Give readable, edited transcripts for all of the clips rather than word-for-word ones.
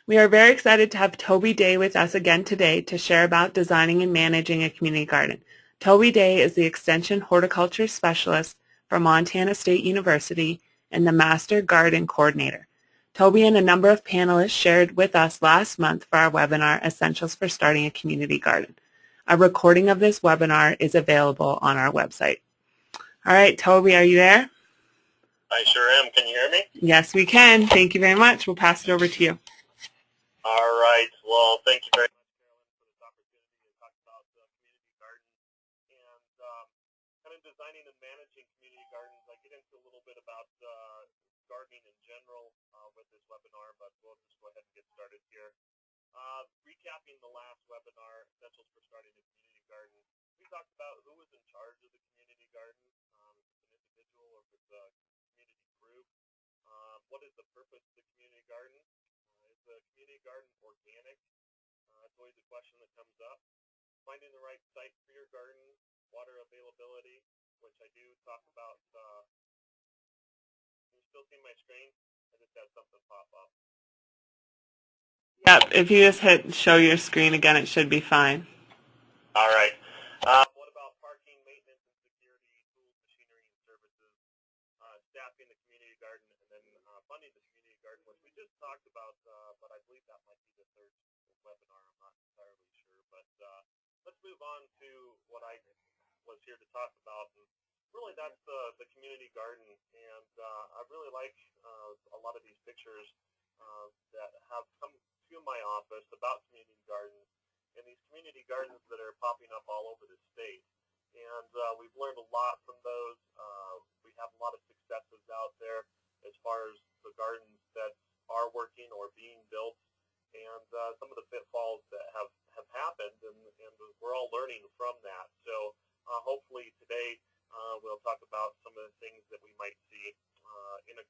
We are very excited to have Toby Day with us again today to share about designing and managing a community garden. Toby Day is the Extension Horticulture Specialist for Montana State University and the Master Garden Coordinator. Toby and a number of panelists shared with us last month for our webinar, Essentials for Starting a Community Garden. A recording of this webinar is available on our website. All right, Toby, are you there? I sure am. Can you hear me? Yes, we can. Thank you very much. We'll pass it over to you. All right. Well, thank you very much, Carolyn, for this opportunity to talk about community gardens and kind of designing and managing community gardens. I get into a little bit about gardening in general with this webinar, but we'll just go ahead and get started here. Recapping the last webinar, Essentials for Starting a Community Garden, we talked about who was in charge of the community garden, if it's an individual or if it's a community group. What is the purpose of the community garden? Is the community garden organic? It's always a question that comes up. Finding the right site for your garden, water availability, which I do talk about. Can you still see my screen? I just had something pop up. Yep, if you just hit show your screen again, it should be fine. All right. What about parking, maintenance, and security, tools, machinery, and services, staffing the community garden, and then funding the community garden, which we just talked about, but I believe that might be the third webinar. I'm not entirely sure. But let's move on to what I was here to talk about. And really, that's the community garden. And I really like a lot of these pictures that have come to my office about community gardens and these community gardens that are popping up all over the state. And we've learned a lot from those. We have a lot of successes out there as far as the gardens that are working or being built, and some of the pitfalls that have happened, and we're all learning from that. So hopefully today we'll talk about some of the things that we might see in a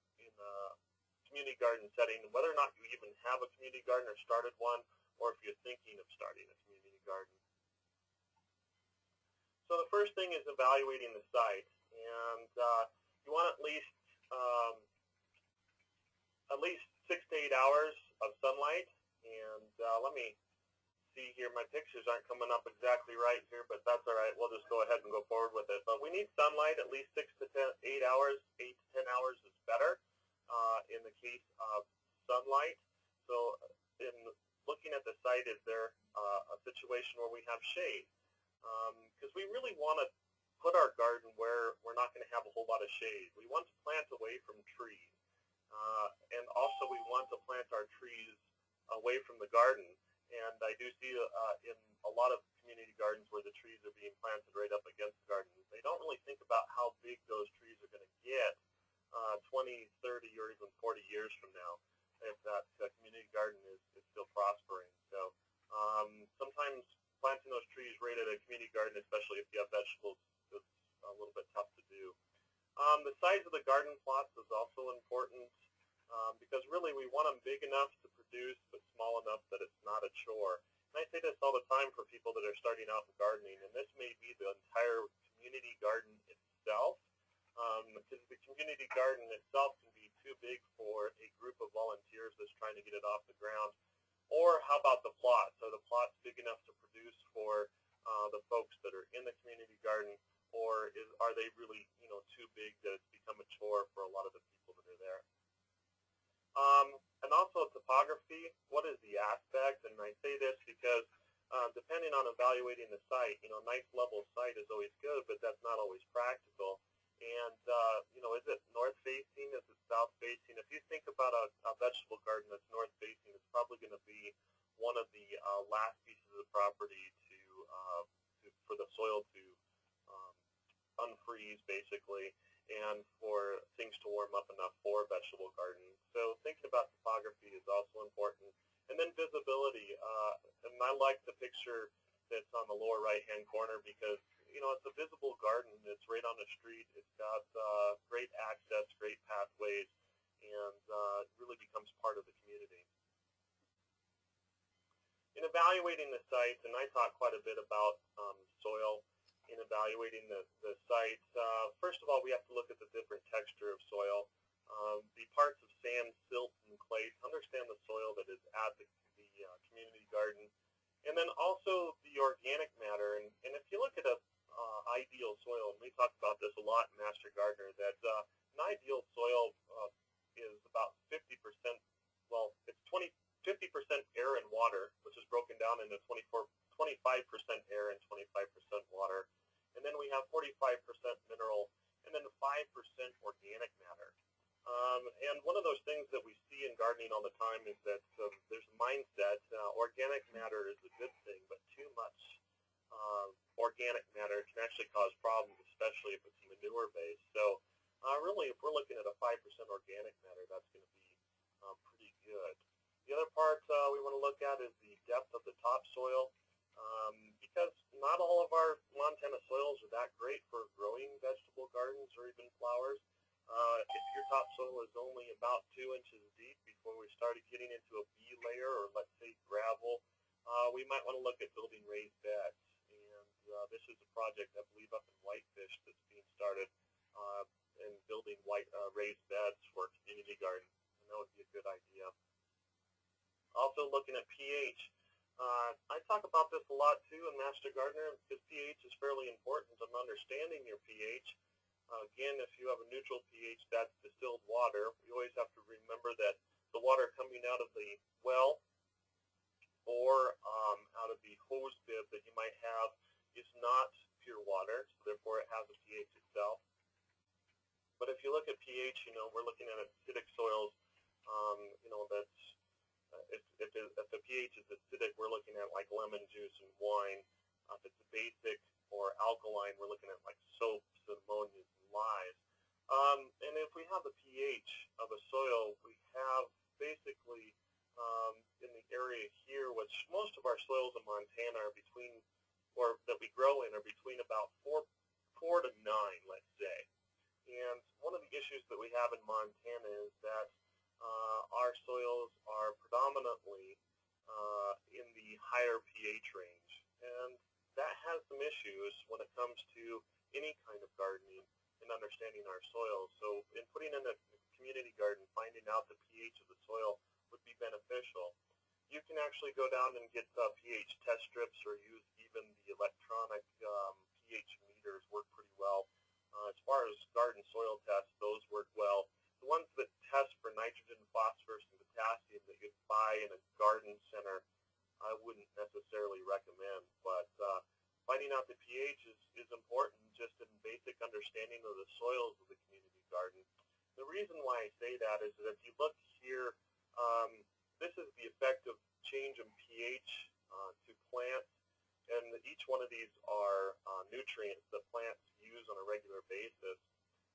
community garden setting, whether or not you even have a community garden or started one, or if you're thinking of starting a community garden. So the first thing is evaluating the site, and you want at least 6 to 8 hours of sunlight. And let me see here, my pictures aren't coming up exactly right here, but that's all right. We'll just go ahead and go forward with it. But we need sunlight at least 6 to 8 hours. 8 to 10 hours is better in the case of sunlight. So in looking at the site, is there a situation where we have shade? Because we really want to put our garden where we're not going to have a whole lot of shade. We want to plant away from trees. And also we want to plant our trees away from the garden. And I do see in a lot of community gardens where the trees are being planted right up against the garden. They don't really think about how big those trees are going to get 20, 30, or even 40 years from now if that community garden is still prospering. So sometimes planting those trees right at a community garden, especially if you have vegetables, is a little bit tough to do. The size of the garden plots is also important because really we want them big enough to produce but small enough that it's not a chore. And I say this all the time for people that are starting out in gardening, and this may be the entire community garden itself, because the community garden itself can be too big for a group of volunteers that's trying to get it off the ground. Or how about the plot? So the plot's big enough to produce for the folks that are in the community garden, or are they really too big that it's become a chore for a lot of the people that are there? And also topography, what is the aspect? And I say this because depending on evaluating the site, nice level site is always good, but that's not always practical. And, is it north facing? Is it south facing? If you think about a vegetable garden that's north facing, it's probably going to be one of the last pieces of property for the soil to unfreeze, basically, and for things to warm up enough for a vegetable garden. So thinking about topography is also important. And then visibility. And I like the picture that's on the lower right-hand corner because, it's a visible garden. It's right on the street. It's got great access, great pathways, and it really becomes part of the community. In evaluating the site, and I talk quite a bit about soil in evaluating the site, first of all, we have to look at the different texture of soil. the parts of sand, silt, and clay, to understand the soil that is at the community garden, and then also the organic matter. And if you look at a ideal soil, and we talk about this a lot in Master Gardener, that an ideal soil is about 50%, well, it's 50% air and water, which is broken down into 25% air and 25% water. And then we have 45% mineral, and then 5% organic matter. And one of those things that we see in gardening all the time is that there's a mindset, organic matter is a good thing, but too much organic matter can actually cause problems, especially if it's manure-based. So really, if we're looking at a 5% organic matter, that's going to be pretty good. The other part we want to look at is the depth of the topsoil, because not all of our Montana soils are that great for growing vegetable gardens or even flowers. If your topsoil is only about 2 inches deep before we started getting into a B layer, or let's say gravel, we might want to look at building raised beds. And this is a project, I believe, up in Whitefish that's being started, and building raised beds for community gardens. And that would be a good idea. Also looking at pH. I talk about this a lot too in Master Gardener, because pH is fairly important in understanding your pH. Again, if you have a neutral pH, that's distilled water. We always have to remember that the water coming out of the well or out of the hose bib that you might have is not pure water, so therefore it has a pH itself. But if you look at pH, we're looking at acidic soils, that's if the pH is acidic, we're looking at like lemon juice and wine. If it's basic or alkaline, we're looking at like soaps, ammonias, and lyes. And if we have the pH of a soil, we have basically in the area here, which most of our soils in Montana are between, or that we grow in, are between about 4 to 9, let's say. And one of the issues that we have in Montana is that our soils are predominantly in the higher pH range. And that has some issues when it comes to any kind of gardening and understanding our soils. So in putting in a community garden, finding out the pH of the soil would be beneficial. You can actually go down and get pH test strips, or use even the electronic pH meters, work pretty well. As far as garden soil tests, those work well. The ones that test for nitrogen, phosphorus, and potassium that you'd buy in a garden center, I wouldn't necessarily recommend. But finding out the pH is important just in basic understanding of the soils of the community garden. The reason why I say that is that if you look here, this is the effect of change in pH to plants, and each one of these are nutrients that plants use on a regular basis.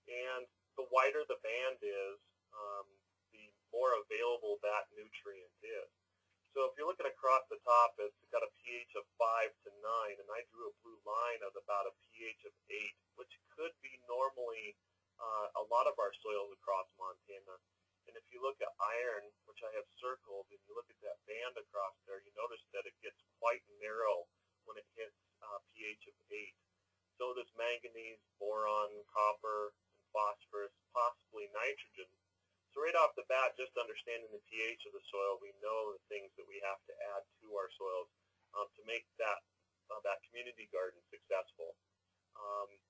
And the wider the band is, the more available that nutrient is. So if you're looking across the top, it's got a pH of 5 to 9, and I drew a blue line of about a pH of 8, which could be normally a lot of our soils across Montana. And if you look at iron, which I have circled, and you look at that band across there, you notice that it gets quite narrow when it hits pH of 8. So does manganese, boron, copper, and phosphorus, possibly nitrogen. So right off the bat, just understanding the pH of the soil, we know the things that we have to add to our soils to make that community garden successful.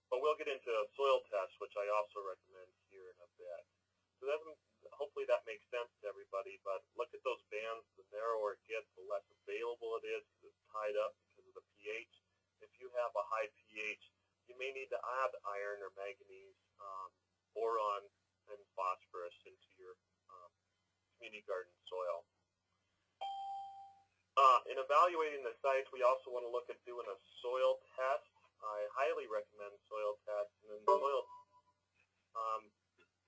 But we'll get into soil tests, which I also recommend here in a bit. So hopefully that makes sense to everybody, but look at those bands. The narrower it gets, the less available it is because it's tied up because of the pH. If you have a high pH, you may need to add iron or manganese, boron, and phosphorus into your community garden soil. In evaluating the site, we also want to look at doing a soil test. I highly recommend soil tests. And then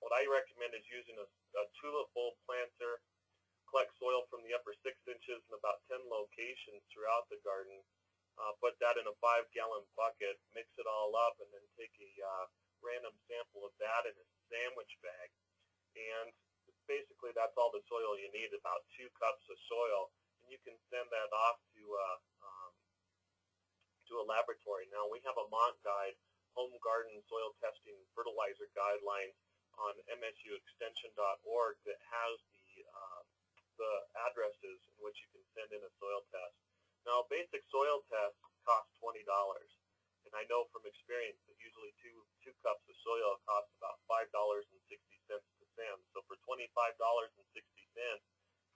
what I recommend is using a tulip bulb planter, collect soil from the upper 6 inches in about 10 locations throughout the garden, put that in a 5-gallon bucket, mix it all up, and then take a random sample of that in a sandwich bag. And basically that's all the soil you need, about 2 cups of soil, and you can send that off to a laboratory. Now we have a Mont Guide, Home Garden Soil Testing Fertilizer Guidelines, on msuextension.org that has the addresses in which you can send in a soil test. Now, basic soil tests cost $20, and I know from experience that usually two cups of soil cost about $5.60 to send. So for $25.60,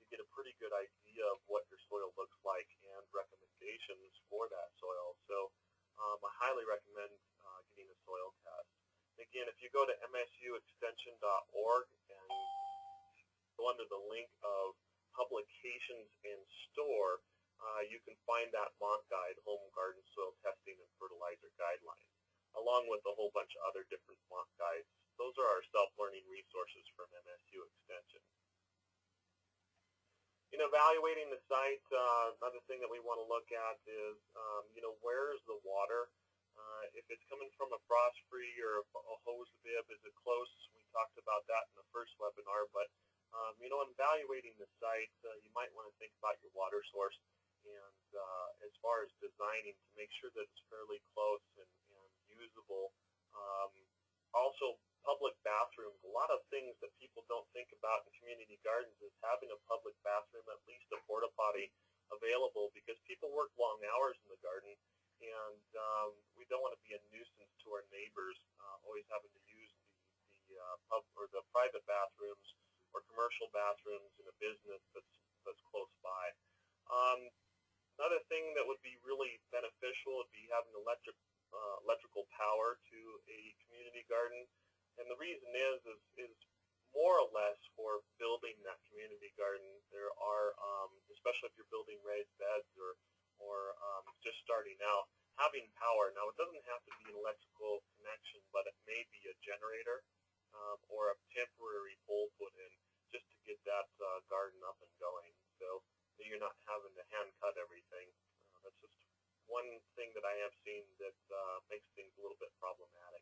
you get a pretty good idea of what your soil looks like and recommendations for that soil. So I highly recommend getting a soil test. Again, if you go to msuextension.org and go under the link of publications and store, you can find that mock guide, Home Garden Soil Testing and Fertilizer Guidelines, along with a whole bunch of other different mock guides. Those are our self-learning resources from MSU Extension. In evaluating the site, another thing that we want to look at is, where's the water? If it's coming from a frost-free or a hose bib, is it close? We talked about that in the first webinar, but in evaluating the site, you might want to think about your water source, and as far as designing, to make sure that it's fairly close and usable. Also, public bathrooms. A lot of things that people don't think about in community gardens is having a public bathroom, at least a porta potty, available, because people work long hours in the garden, and we don't want to be a nuisance to our neighbors, always having to use the pub or the private bathrooms or commercial bathrooms in a business that's close by. Another thing that would be really beneficial would be having electrical power to a community garden, and the reason is more or less for building that community garden. There are, especially if you're building raised beds or just starting out, having power. Now, it doesn't have to be an electrical connection, but it may be a generator or a temporary pole put in just to get that garden up and going, so that you're not having to hand cut everything. That's just one thing that I have seen that makes things a little bit problematic.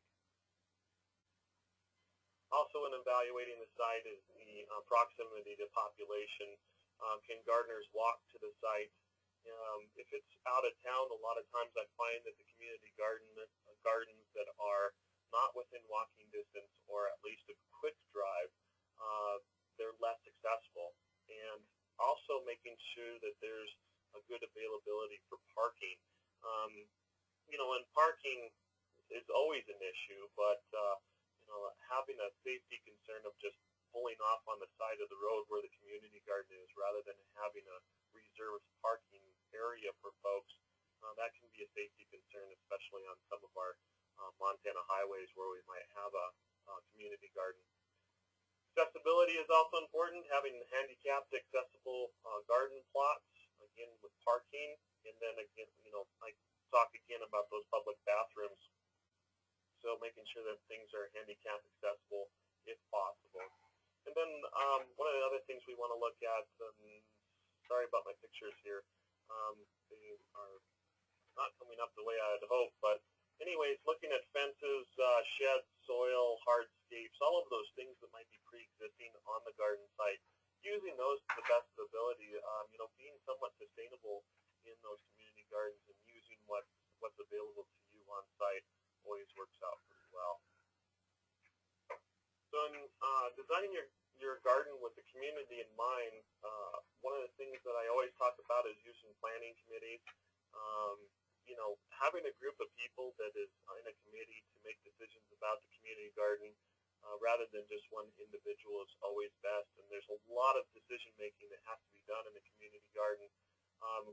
Also, in evaluating the site is the proximity to population. Can gardeners walk to the site? If it's out of town, a lot of times I find that the community gardens that are not within walking distance, or at least a quick drive, they're less accessible. And also making sure that there's a good availability for parking. And parking is always an issue, but having a safety concern of just pulling off on the side of the road where the community garden is, rather than having a reserved parking area for folks, that can be a safety concern, especially on some of our Montana highways where we might have a community garden. Accessibility is also important, having handicapped accessible garden plots, again with parking, and then again, I talk again about those public bathrooms. So making sure that things are handicap accessible if possible. And then one of the other things we want to look at, sorry about my pictures here, they are not coming up the way I had hoped, but anyways, looking at fences, sheds, soil, hardscapes, all of those things that might be pre-existing on the garden site, using those to the best of ability, being somewhat sustainable in those community gardens and using what's available to you on site always works out pretty well. So in designing your garden with the community in mind, one of the things that I always talk about is using planning committees. Having a group of people that is in a committee to make decisions about the community garden rather than just one individual is always best. And there's a lot of decision making that has to be done in the community garden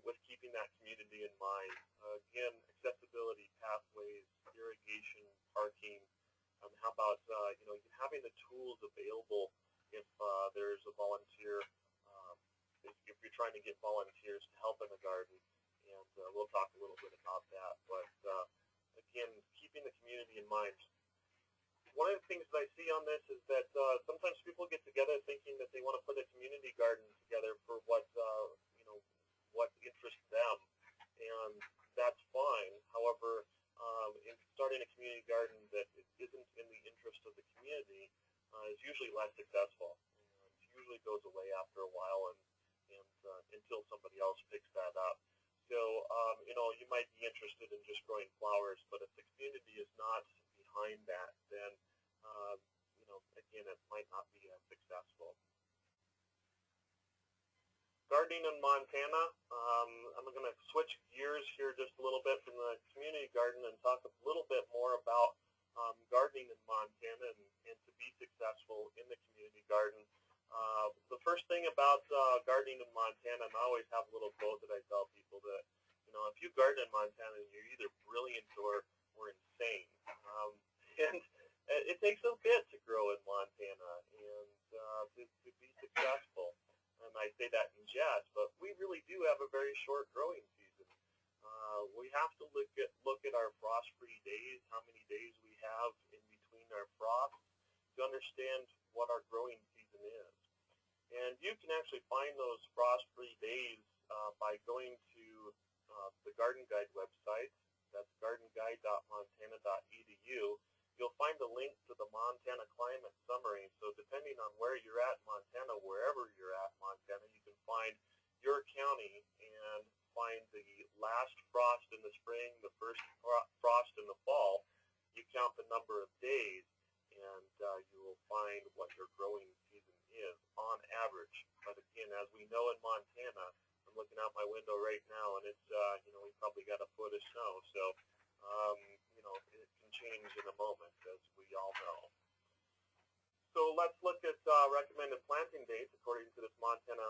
with keeping that community in mind. Again, accessibility, pathways, irrigation, parking. How about having the tools available if there's a volunteer, if you're trying to get volunteers to help in the garden, and we'll talk a little bit about that. But again, keeping the community in mind. One of the things that I see on this is that sometimes people get together thinking that they want to put a community garden together for what interests them, and that's fine. However, in starting a community garden that isn't in the interest of the community is usually less successful. And it usually goes away after a while, and until somebody else picks that up. So you might be interested in just growing flowers, but if the community is not behind that, then again, it might not be as successful. Gardening in Montana, I'm going to switch gears here just a little bit from the community garden and talk a little bit more about gardening in Montana and to be successful in the community garden. The first thing about gardening in Montana, and I always have a little quote that I tell people that, if you garden in Montana, you're either brilliant or insane. And it takes a bit to grow in Montana and to be successful. And I say that in jest, but we really do have a very short growing season. We have to look at our frost-free days, how many days we have in between our frosts, to understand what our growing season is. And you can actually find those frost-free days by going to the Garden Guide website. That's gardenguide.montana.edu. You'll find a link to the Montana Climate Summary. So depending on where you're at in Montana, wherever you're at in Montana, you can find your county and find the last frost in the spring, the first frost in the fall. You count the number of days, and you will find what your growing season is on average. But again, as we know in Montana, I'm looking out my window right now, and it's, we probably got a foot of snow. So, it can change in a moment, as we all know. So let's look at recommended planting dates according to this Montana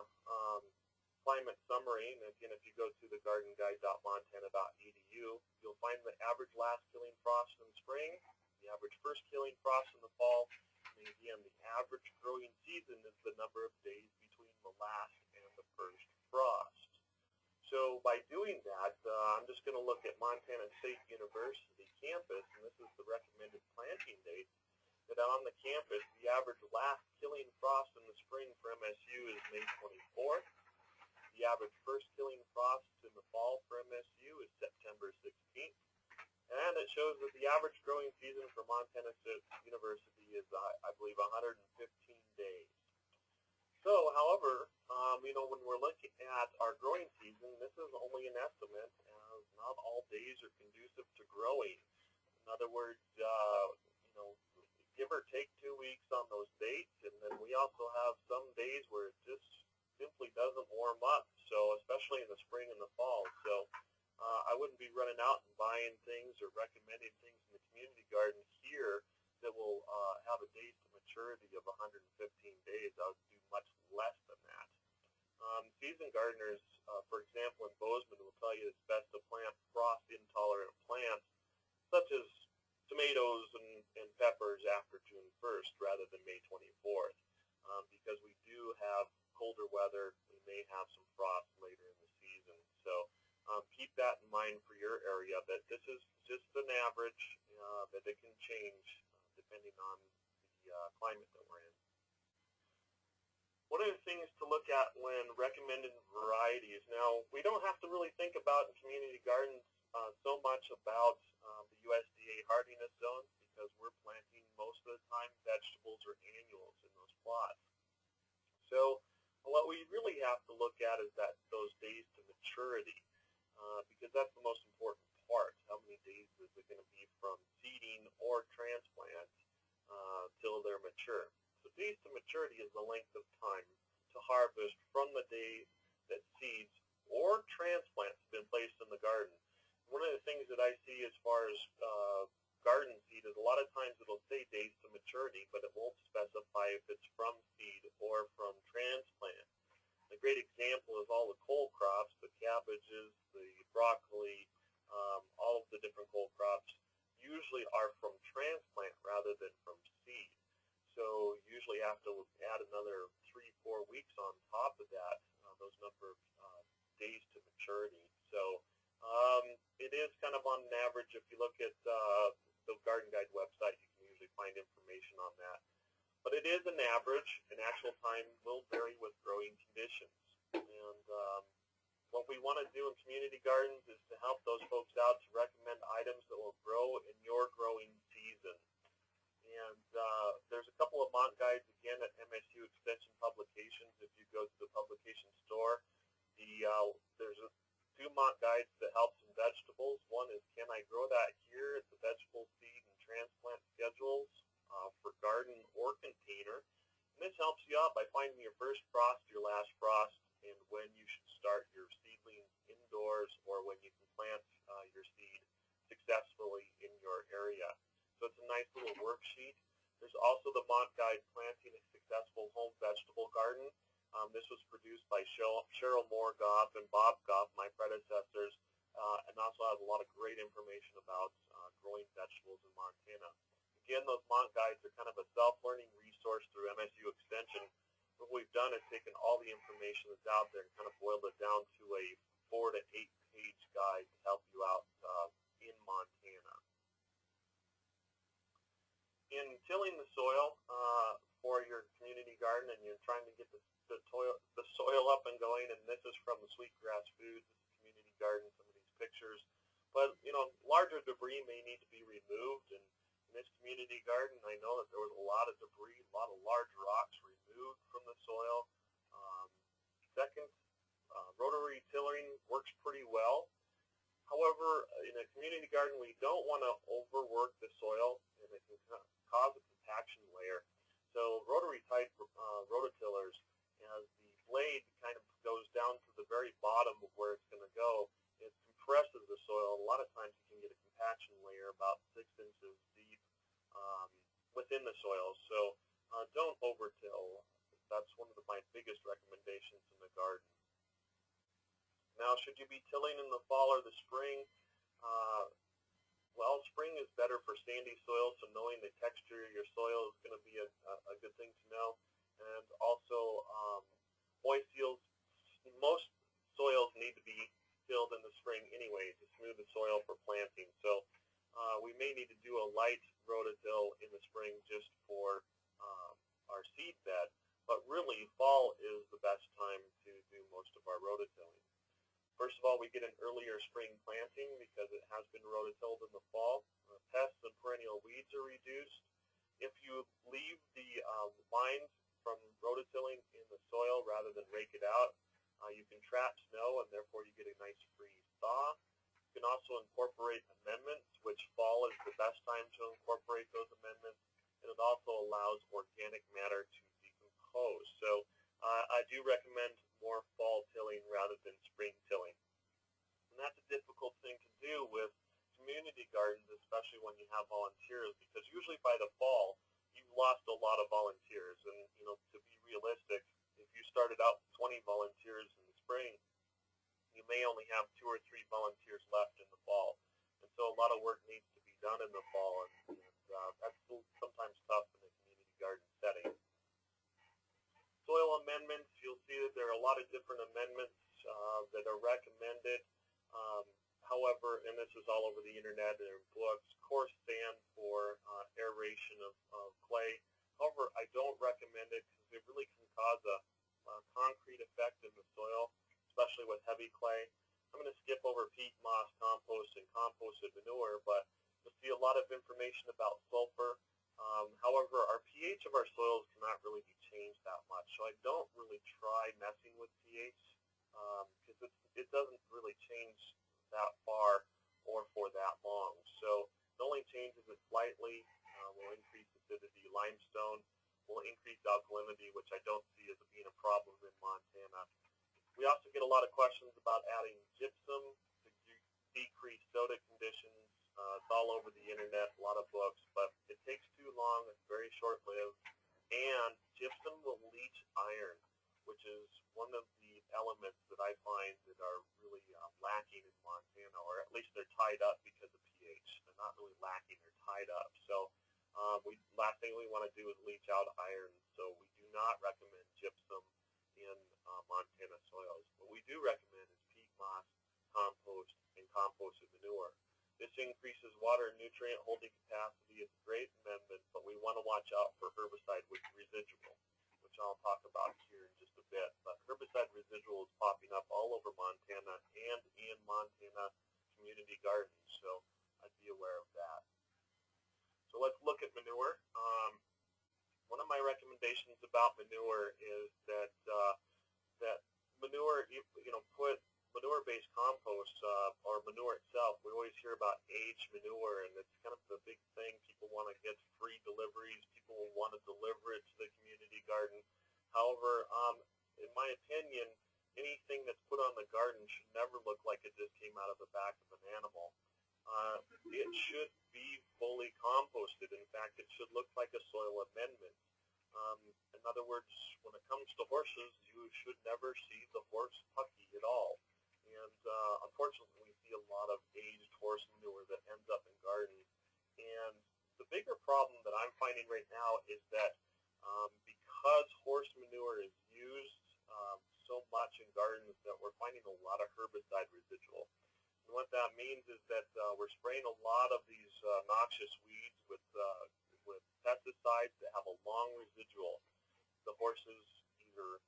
Climate Summary. And again, if you go to the gardenguide.montana.edu, you'll find the average last killing frost in the spring, the average first killing frost in the fall, and again, the average growing season is the number of days between the last and the first frost. So by doing that, I'm just going to look at Montana State University campus, and this is the recommended planting date, that on the campus, the average last killing frost in the spring for MSU is May 24th. The average first killing frost in the fall for MSU is September 16th. And it shows that the average growing season for Montana State University is, I believe, 115 days. So, however, when we're looking at our growing season, this is only an estimate, as not all days are conducive to growing. In other words, give or take 2 weeks on those dates, and then we also have some days where it just simply doesn't warm up, so especially in the spring and the fall. So I wouldn't be running out and buying things or recommending things in the community garden here that will have a days to maturity of 115 days. I would do much less than that. Season gardeners, for example, in Bozeman, will tell you it's best to plant frost-intolerant plants, such as tomatoes and peppers after June 1st rather than May 24th, because we do have colder weather. We may have some frost later in the season. So keep that in mind for your area, that this is just an average, that it can change depending on the climate that we're in. One of the things to look at when recommending varieties, now we don't have to really think about in community gardens so much about the USDA hardiness zones, because we're planting most of the time vegetables or annuals in those plots. So what we really have to look at is those days to maturity, because that's the most important part. How many days is it going to be from seeding or transplant till they're mature? So days to maturity is the length of time to harvest from the day that seeds or transplants have been placed in the garden. One of the things that I see as far as garden seed is a lot of times it'll say days to maturity, but it won't specify if it's from seed or from transplant. A great example is all the cole crops, the cabbages, the broccoli, all of the different cole crops usually are from transplant rather than from seed. So usually have to add another 3-4 weeks on top of that, those number of days to maturity. So it is kind of on an average. If you look at the Garden Guide website, you can usually find information on that. But it is an average, and actual time will vary with growing conditions. And what we want to do in community gardens is to help those folks out to recommend items that will grow in your growing season. And there's a couple of Mont guides, again, at MSU Extension Publications. If you go to the publication store, there's 2 Mont guides that help some vegetables. One is, Can I Grow That Here? It's the vegetable seed and transplant schedules. for garden or container. And this helps you out by finding your first frost, your last frost, and when you should start your seedlings indoors or when you can plant your seed successfully in your area. So it's a nice little worksheet. There's also the Mont Guide Planting a Successful Home Vegetable Garden. This was produced by Cheryl Moore Goff and Bob Goff, my predecessors, and also has a lot of great information about growing vegetables in Montana. Again, those Mont Guides are kind of a self-learning resource through MSU Extension. What we've done is taken all the information that's out there and kind of boiled it down to a 4 to 8 page guide to help you out in Montana. In tilling the soil for your community garden, and you're trying to get the soil up and going, and this is from the Sweetgrass Foods, this is community garden, some of these pictures. But, you know, larger debris may need to be removed, and in this community garden, I know that there was a lot of debris, a lot of large rocks removed from the soil. Second, rotary tilling works pretty well. However, in a community garden, we don't want to overwork the soil, and it can cause a compaction layer. So rotary type rototillers, as the blade kind of goes down to the very bottom of where it's going to go, it compresses the soil. A lot of times you can get a compaction layer about 6 inches deep within the soil. So don't overtill. That's one of my biggest recommendations in the garden. Now, should you be tilling in the fall or the spring? Well, spring is better for sandy soil, so knowing the texture of your soil is going to be a good thing to know. And also, moist fields, most soils need to be tilled in the spring anyway to smooth the soil for planting. So we may need to do a light rototill in the spring just for our seed bed, but really fall is the best time to do most of our rototilling. First of all, we get an earlier spring planting because it has been rototilled in the fall. Pests and perennial weeds are reduced. If you leave the lines from rototilling in the soil rather than rake it out, you can trap snow and therefore you get a nice freeze thaw. You can also incorporate amendments, which fall is the best time to incorporate those amendments, and it also allows organic matter to decompose. So I do recommend more fall tilling rather than spring tilling. And that's a difficult thing to do with community gardens, especially when you have volunteers, because usually by the fall, you've lost a lot of volunteers. And, you know, to be realistic, if you started out with 20 volunteers in the spring, you may only have 2 or 3 volunteers left in the fall. And so a lot of work needs to be done in the fall, and that's sometimes tough in a community garden setting. Soil amendments, you'll see that there are a lot of different amendments that are recommended. However, and this is all over the internet and in books, coarse sand for aeration of clay. However, I don't recommend it because it really can cause a concrete effect in the soil, especially with heavy clay. I'm going to skip over peat moss compost and composted manure, but you'll see a lot of information about sulfur. However, our pH of our soils cannot really be changed that much, so I don't really try messing with pH because it doesn't really change that far or for that long. So it only changes it slightly. Will increase acidity. Limestone will increase alkalinity, which I don't see as being a problem in Montana. We also get a lot of questions about adding gypsum to decrease soda conditions. It's all over the internet, a lot of books, but it takes too long, it's very short-lived, and gypsum will leach iron, which is one of the elements that I find that are really lacking in Montana, or at least they're tied up because of pH. They're not really lacking, they're tied up. So last thing we want to do is leach out iron, so we do not recommend gypsum in Montana soils. What we do recommend is peat moss, compost, and composted manure. This increases water and nutrient holding capacity. It's a great amendment, but we want to watch out for herbicide residual, which I'll talk about here in just a bit. But herbicide residual is popping up all over Montana and in Montana community gardens, so I'd be aware of that. So let's look at manure. One of my recommendations about manure is that that manure, put manure manure-based compost or manure itself, we always hear about aged manure, and it's kind of the big thing. People want to get free deliveries. People will want to deliver it to the community garden. However, in my opinion, anything that's put on the garden should never look like it just came out of the back of an animal. It should be fully composted. In fact, it should look like a soil amendment. In other words, when it comes to horses, you should never see the horse pucky at all. And unfortunately, we see a lot of aged horse manure that ends up in gardens. And the bigger problem that I'm finding right now is that because horse manure is used so much in gardens, that we're finding a lot of herbicide residual. And what that means is that we're spraying a lot of these noxious weeds with pesticides that have a long residual. The horses either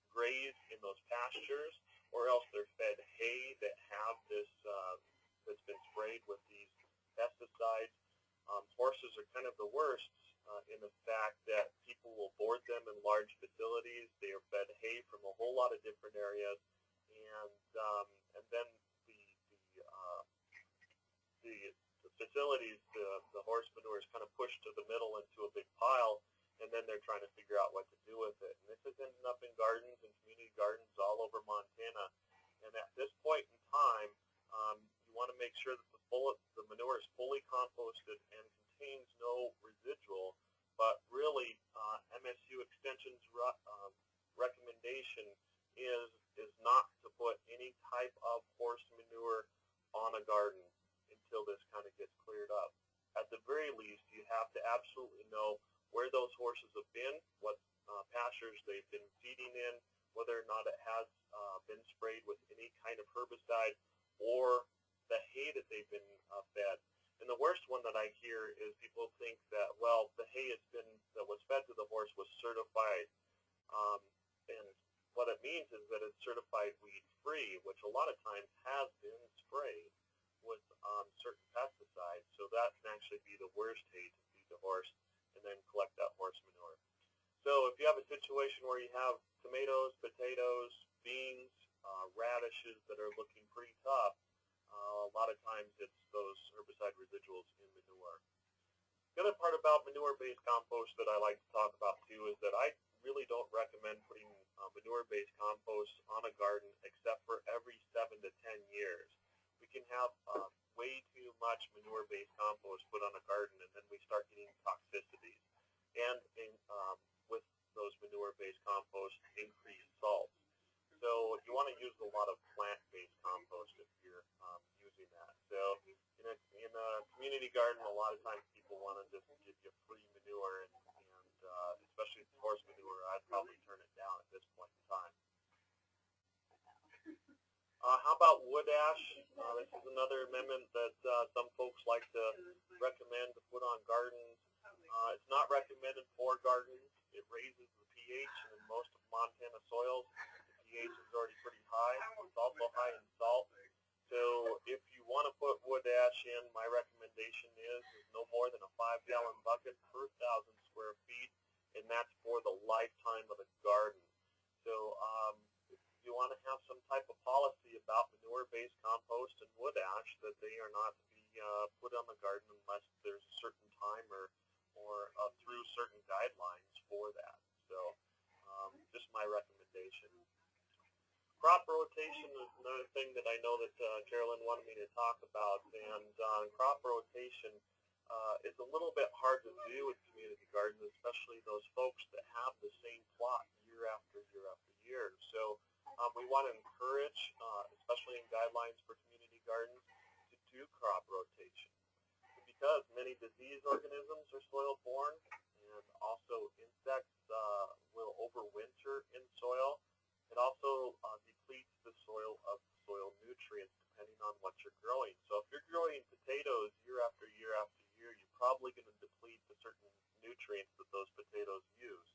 graze in those pastures, or else they're fed hay that have this that's been sprayed with these pesticides. Horses are kind of the worst in the fact that people will board them in large facilities. They are fed hay from a whole lot of different areas, and then the facilities, the horse manure is kind of pushed to the middle into a big pile, and then they're trying to figure out what to do with it. And this is ending up in gardens and community gardens all over Montana. And at this point in time, you want to make sure that the manure is fully composted and contains no residual. But really, MSU Extension's recommendation is not to put any type of horse manure on a garden until this kind of gets cleared up. At the very least, you have to absolutely know where those horses have been, what pastures they've been feeding in, whether or not it has been sprayed with any kind of herbicide, or the hay that they've been fed. And the worst one that I hear is people think that, well, the hay that was fed to the horse was certified. And what it means is that it's certified weed-free, which a lot of times has been sprayed with certain pesticides. So that can actually be the worst hay to feed the horse, and then collect that horse manure. So if you have a situation where you have tomatoes, potatoes, beans, radishes that are looking pretty tough, a lot of times it's those herbicide residuals in manure. The other part about manure-based compost that I like to talk about too is that I really don't recommend putting manure-based compost on a garden except for every 7 to 10 years. We can have way too much manure-based compost put on a garden, and then we start getting toxicities. And with those manure-based compost, increased salts. So you want to use a lot of plant-based compost if you're using that. So in a community garden, a lot of times people want to just give you free manure, and especially if it's horse manure, I'd probably turn it down at this point in time. How about wood ash? This is another amendment that some folks like to recommend to put on gardens. It's not recommended for gardens. It raises the pH in most of Montana soils. The pH is already pretty high. It's also high in salt. So if you want to put wood ash in, my recommendation is no more than a 5-gallon bucket per 1,000 square feet, and that's for the lifetime of the garden. So you want to have some type of policy about manure-based compost and wood ash, that they are not to be put on the garden unless there's a certain time or through certain guidelines for that. So just my recommendation. Crop rotation is another thing that I know that Carolyn wanted me to talk about, and crop rotation is a little bit hard to do with community gardens, especially those folks that have the same plot year after year after year. So we want to encourage, especially in guidelines for community gardens, to do crop rotation. Because many disease organisms are soil-borne, and also insects will overwinter in soil. It also depletes the soil of soil nutrients depending on what you're growing. So if you're growing potatoes year after year after year, you're probably going to deplete the certain nutrients that those potatoes use.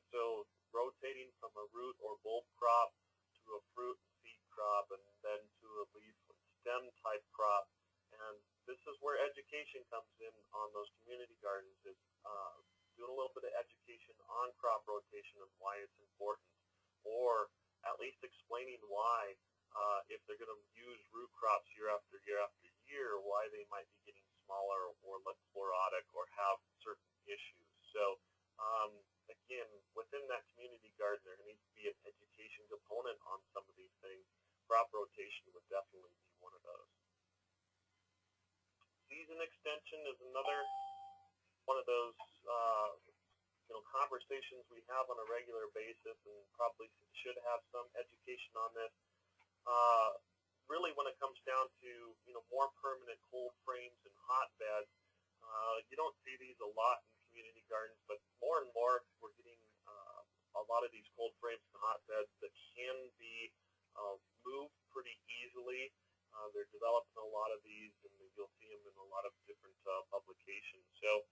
So rotating from a root or bulb crop to a fruit and seed crop, and then to a leaf and stem type crop. And this is where education comes in on those community gardens, is doing a little bit of education on crop rotation and why it's important, or at least explaining why if they're going to use root crops year after year after year, why they might be getting smaller or less chlorotic or have certain issues. So again, within that community garden, there needs to be an education component on some of these things. Crop rotation would definitely be one of those. Season extension is another one of those conversations we have on a regular basis, and probably should have some education on this. Really, when it comes down to more permanent cold frames and hotbeds, you don't see these a lot in community gardens, but more and more we're getting a lot of these cold frames and hotbeds that can be moved pretty easily. They're developing a lot of these, and you'll see them in a lot of different publications. So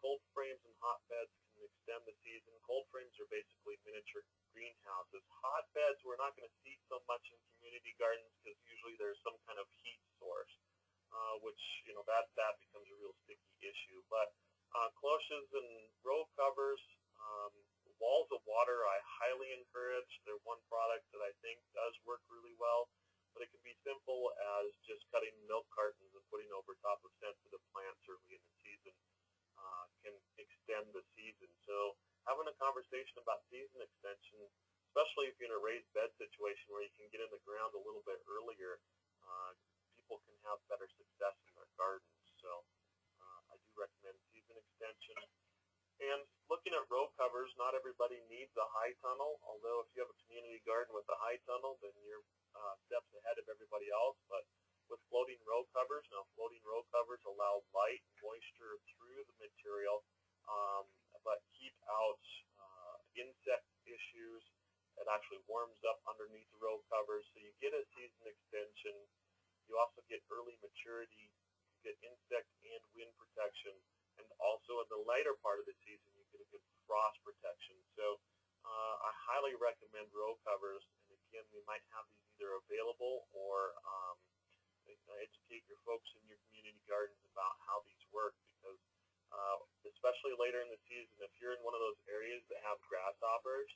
cold frames and hotbeds can extend the season. Cold frames are basically miniature greenhouses. Hotbeds we're not going to see so much in community gardens because usually there's some kind of heat source, which that becomes a real sticky issue. But cloches and row covers, walls of water, I highly encourage. They're one product that I think does work really well, but it can be simple as just cutting milk cartons and putting over top of sensitive plants early in the season can extend the season. So having a conversation about season extension, especially if you're in a raised bed situation where you can get in the ground a little bit earlier, people can have better success in their gardens. So I do recommend season extension. And looking at row covers, not everybody needs a high tunnel, although if you have a community garden with a high tunnel, then you're steps ahead of everybody else. But with floating row covers, now floating row covers allow light and moisture through the material, but keep out insect issues. It actually warms up underneath the row covers, so you get a season extension. You also get early maturity, you get insect and wind protection, and also in the later part of the season, you get a good frost protection. So I highly recommend row covers, and again, we might have these either available or educate your folks in your community gardens about how these work, because especially later in the season, if you're in one of those areas that have grasshoppers,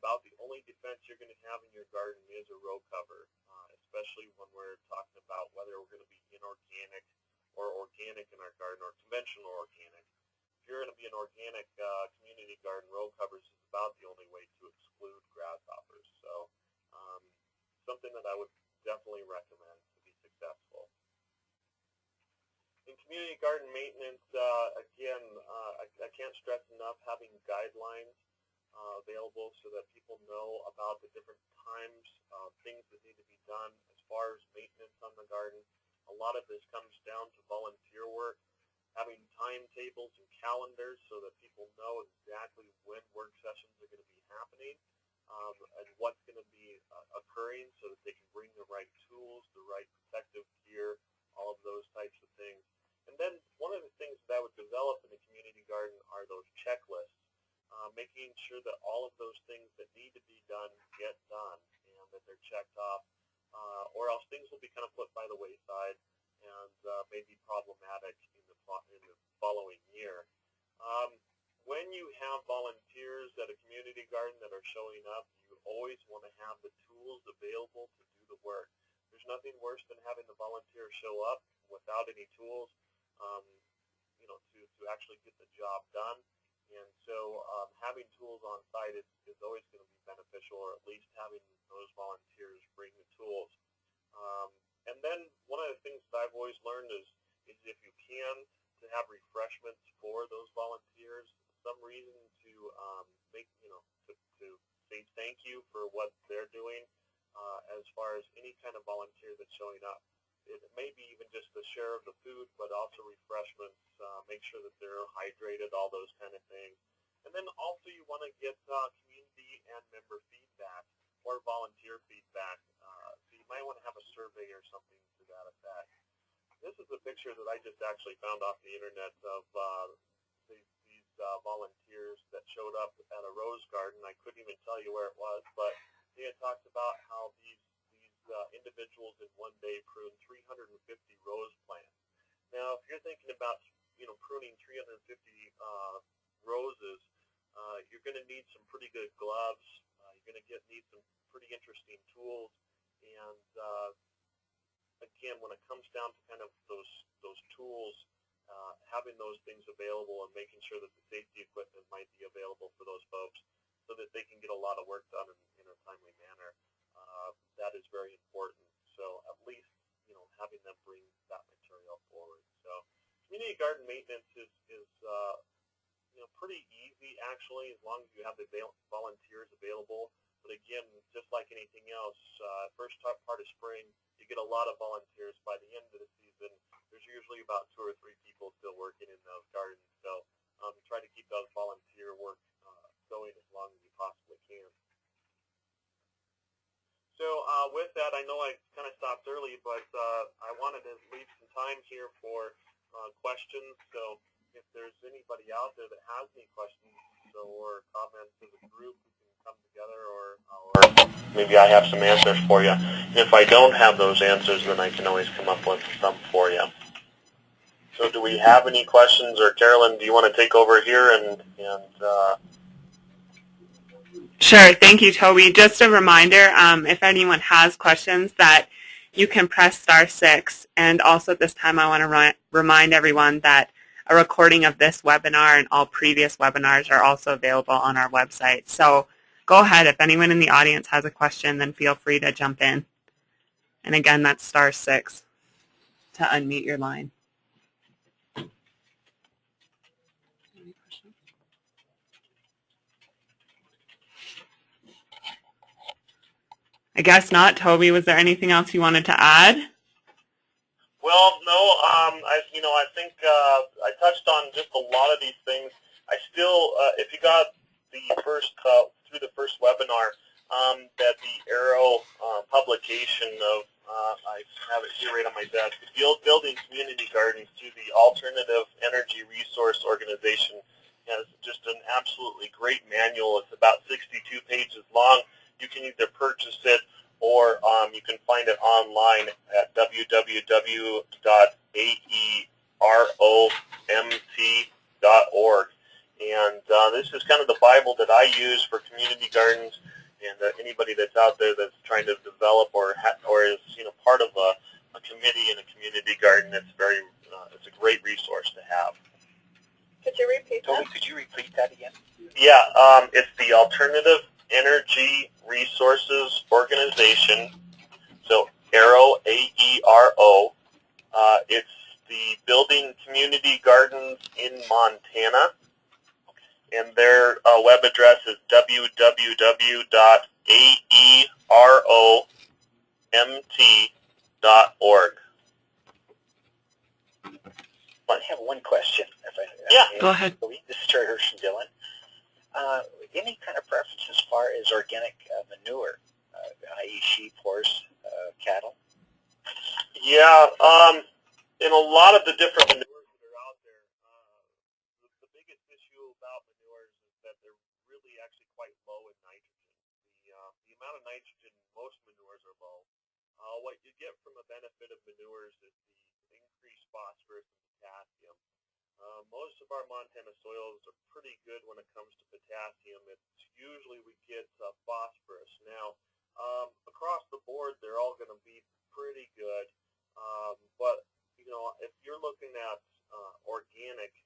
about the only defense you're going to have in your garden is a row cover, especially when we're talking about whether we're going to be inorganic or organic in our garden, or conventional organic. If you're going to be an organic community garden, row covers is about the only way to exclude grasshoppers. So something that I would definitely recommend to be successful. In community garden maintenance, again, I can't stress enough having guidelines available so that people know about the different times, things that need to be done as far as maintenance on the garden. A lot of this comes down to volunteer work, having timetables and calendars so that people know exactly when work sessions are going to be happening, and what's going to be occurring, so that they can bring the right tools, the right protective gear, all of those types of things. And then one of the things that I would develop in a community garden are those checklists, making sure that all of those things that need to be done get done, and that they're checked off, or else things will be kind of put by the wayside and may be problematic in the following year. When you have volunteers at a community garden that are showing up, you always want to have the tools available to do the work. There's nothing worse than having the volunteer show up without any tools, to actually get the job done. And so having tools on site is always going to be beneficial, or at least having those volunteers bring the tools. And then one of the things that I've always learned is if you can, to have refreshments for those volunteers, some reason to to say thank you for what they're doing, as far as any kind of volunteer that's showing up. It may be even just the share of the food, but also refreshments, make sure that they're hydrated, all those kind of things. And then also you want to get community and member feedback or volunteer feedback. So you might want to have a survey or something to that effect. This is a picture that I just actually found off the internet of these volunteers that showed up at a rose garden. I couldn't even tell you where it was, but they had talked about how these individuals in one day pruned 350 rose plants. Now, if you're thinking about pruning 350 roses, you're going to need some pretty good gloves. You're going to need some pretty interesting tools, again, when it comes down to kind of those tools, having those things available and making sure that the safety equipment might be available for those folks so that they can get a lot of work done in a timely manner, that is very important. So at least, having them bring that material forward. So community garden maintenance is pretty easy, actually, as long as you have the volunteers available. But again, just like anything else, first part of spring, you get a lot of volunteers. By the end of the season, there's usually about 2 or 3 people still working in those gardens. So try to keep those volunteer work going as long as you possibly can. So with that, I know I kind of stopped early, but I wanted to leave some time here for questions. So if there's anybody out there that has any questions or comments as a group, we can come together, or maybe I have some answers for you. If I don't have those answers, then I can always come up with some for you. So do we have any questions, or Carolyn, do you want to take over here and Sure. Thank you, Toby. Just a reminder, if anyone has questions, that you can press *6. And also at this time, I want to remind everyone that a recording of this webinar and all previous webinars are also available on our website. So go ahead. If anyone in the audience has a question, then feel free to jump in. And again, that's *6 to unmute your line. I guess not. Toby, was there anything else you wanted to add? Well, no. I think I touched on just a lot of these things. I still, if you got the first through the first webinar, that the Arrow publication of, I have it here right on my desk, Building Community Gardens through the Alternative Energy Resource Organization, has just an absolutely great manual. It's about 62 pages long. You can either purchase it or you can find it online at www.aeromt.org. And this is kind of the Bible that I use for community gardens, and anybody that's out there that's trying to develop or is part of a committee in a community garden. It's it's a great resource to have. Could you repeat that? Toby, could you repeat that again? Yeah, it's the Alternative Energy Resources Organization, so Arrow, A-E-R-O. It's the Building Community Gardens in Montana, and their web address is www.aeromt.org. I have one question. Go ahead. This is Terry Hirsch and Dylan. Any kind of preference as far as organic manure, i.e. sheep, horse, cattle? Yeah, in a lot of the different manures that are out there, the biggest issue about manures is that they're really actually quite low in nitrogen. The amount of nitrogen in most manures are low. What you get from a benefit of manures is the increased phosphorus and potassium. Most of our Montana soils are pretty good when it comes to potassium. It's usually we get phosphorus. Now, across the board, they're all going to be pretty good. But if you're looking at organic,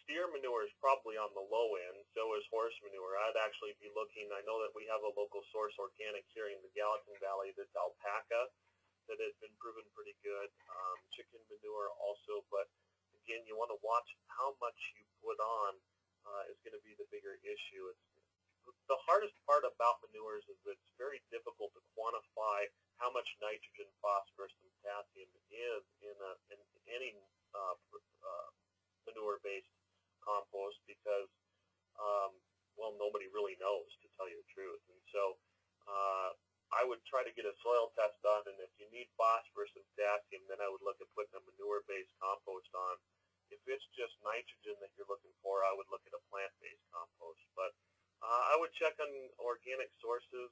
steer manure is probably on the low end. So is horse manure. I'd actually be looking. I know that we have a local source organic here in the Gallatin Valley that's alpaca, that has been proven pretty good. Chicken manure also, but again, you want to watch how much you put on is going to be the bigger issue. The hardest part about manures is that it's very difficult to quantify how much nitrogen, phosphorus, and potassium is in any manure-based compost because, well, nobody really knows, to tell you the truth. And so I would try to get a soil test done, and if you need phosphorus and potassium, then I would look at putting a manure-based compost on. If it's just nitrogen that you're looking for, I would look at a plant-based compost. But I would check on organic sources,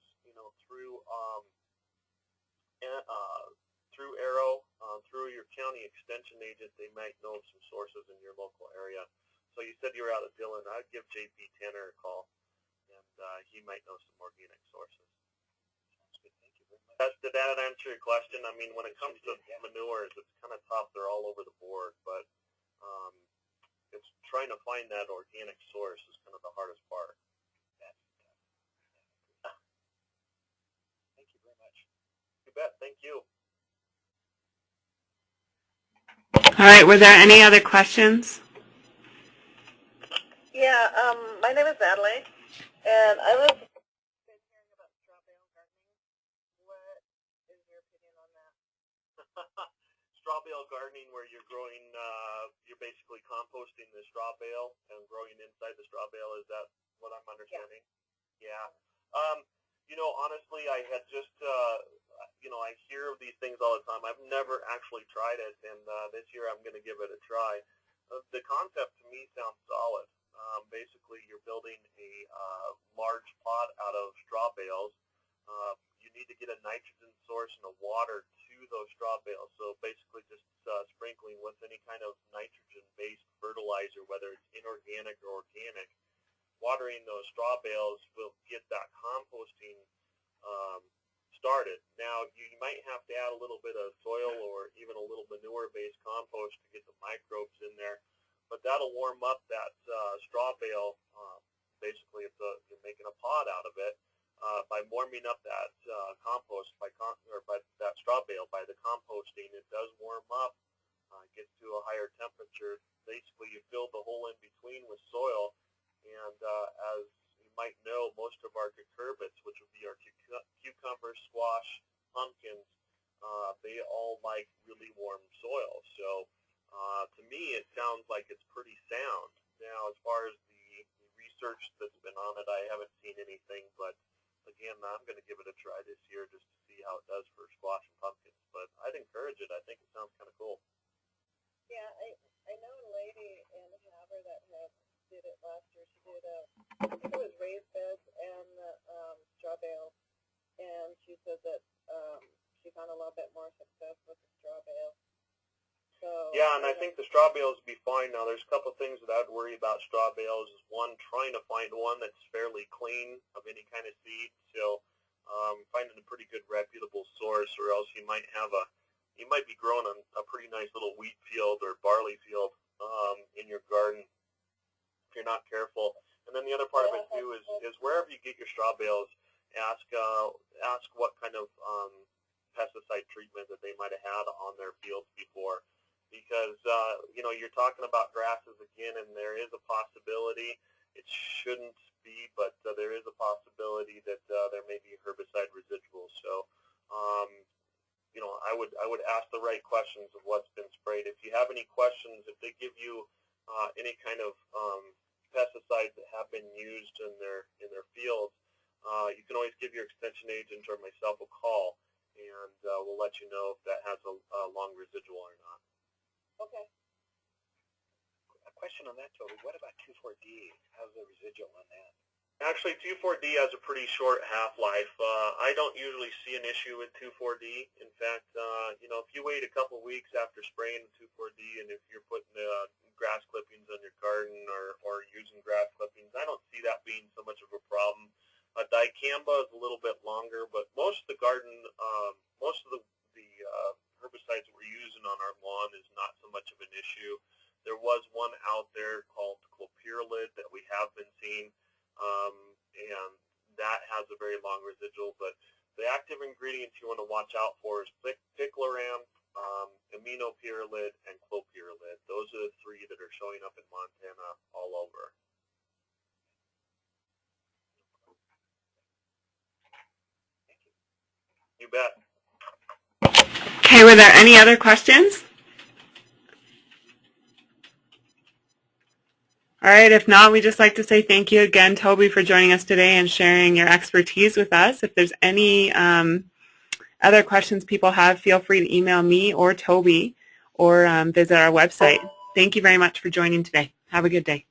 through Arrow, through your county extension agent. They might know of some sources in your local area. So you said you were out of Dillon. I'd give J.P. Tanner a call, and he might know some organic sources. Sounds good. Thank you very answer your question, I mean, when it comes to manures, it's kind of tough. They're all over the board, but it's trying to find that organic source is kind of the hardest part. Thank you very much. You bet. Thank you. All right, were there any other questions? Yeah, my name is Natalie, and I was hearing about straw bale gardening. What is your opinion on that? Straw bale gardening, where you're growing, you're basically composting the straw bale and growing inside the straw bale. Is that what I'm understanding? Yeah. You know, honestly, I had just, you know, I hear of these things all the time. I've never actually tried it, and this year I'm going to give it a try. The concept to me sounds solid. Basically, you're building a large pot out of straw bales. You need to get a nitrogen source and a water to those straw bales. So basically just sprinkling with any kind of nitrogen-based fertilizer, whether it's inorganic or organic. Watering those straw bales will get that composting started. Now, you might have to add a little bit of soil or even a little manure-based compost to get the microbes in there, but that'll warm up that straw bale. Basically, you're making a pod out of it by warming up that compost by that straw bale by the composting. It does warm up, gets to a higher temperature. Basically, you fill the hole in between with soil. And as you might know, most of our cucurbits, which would be our cucumber, squash, pumpkins, they all like really warm soil. So to me, it sounds like it's pretty sound. Now, as far as the research that's been on it, I haven't seen anything. But again, I'm going to give it a try this year just to see how it does for squash and pumpkins. But I'd encourage it. I think it sounds kind of cool. Yeah, I know a lady in Havre that did it last year. She did I think it was raised beds and straw bales, and she said that she found a little bit more success with the straw bale. So yeah, and I think the straw bales would be fine. Now, there's a couple things that I'd worry about straw bales. Is one, trying to find one that's fairly clean of any kind of seed. So finding a pretty good reputable source, or else you might be growing a pretty nice little wheat field or barley field in your garden if you're not careful. And then the other part of it too is wherever you get your straw bales, ask what kind of pesticide treatment that they might have had on their fields before, because you know, you're talking about grasses again, and there is a possibility, it shouldn't be, but there is a possibility that there may be herbicide residuals. So you know, I would ask the right questions of what's been sprayed. If you have any questions, if they give you any kind of pesticides that have been used in their fields, you can always give your extension agent or myself a call, and we'll let you know if that has a long residual or not. okay. A question on that, Toby. What about 2,4-D? How's the residual on that? Actually, 2,4-D has a pretty short half-life. I don't usually see an issue with 2,4-D. In fact, you know, if you wait a couple weeks after spraying 2,4-D, and if you're putting grass clippings on your garden or using grass clippings, I don't see that being so much of a problem. Dicamba is a little bit longer, but most of the garden, most of the herbicides that we're using on our lawn is not so much of an issue. There was one out there called clopyralid that we have been seeing. And that has a very long residual, but the active ingredients you want to watch out for is picloram, aminopyralid, and clopyralid. Those are the three that are showing up in Montana all over. You bet. Okay, were there any other questions? All right, if not, we'd just like to say thank you again, Toby, for joining us today and sharing your expertise with us. If there's any other questions people have, feel free to email me or Toby or visit our website. Thank you very much for joining today. Have a good day.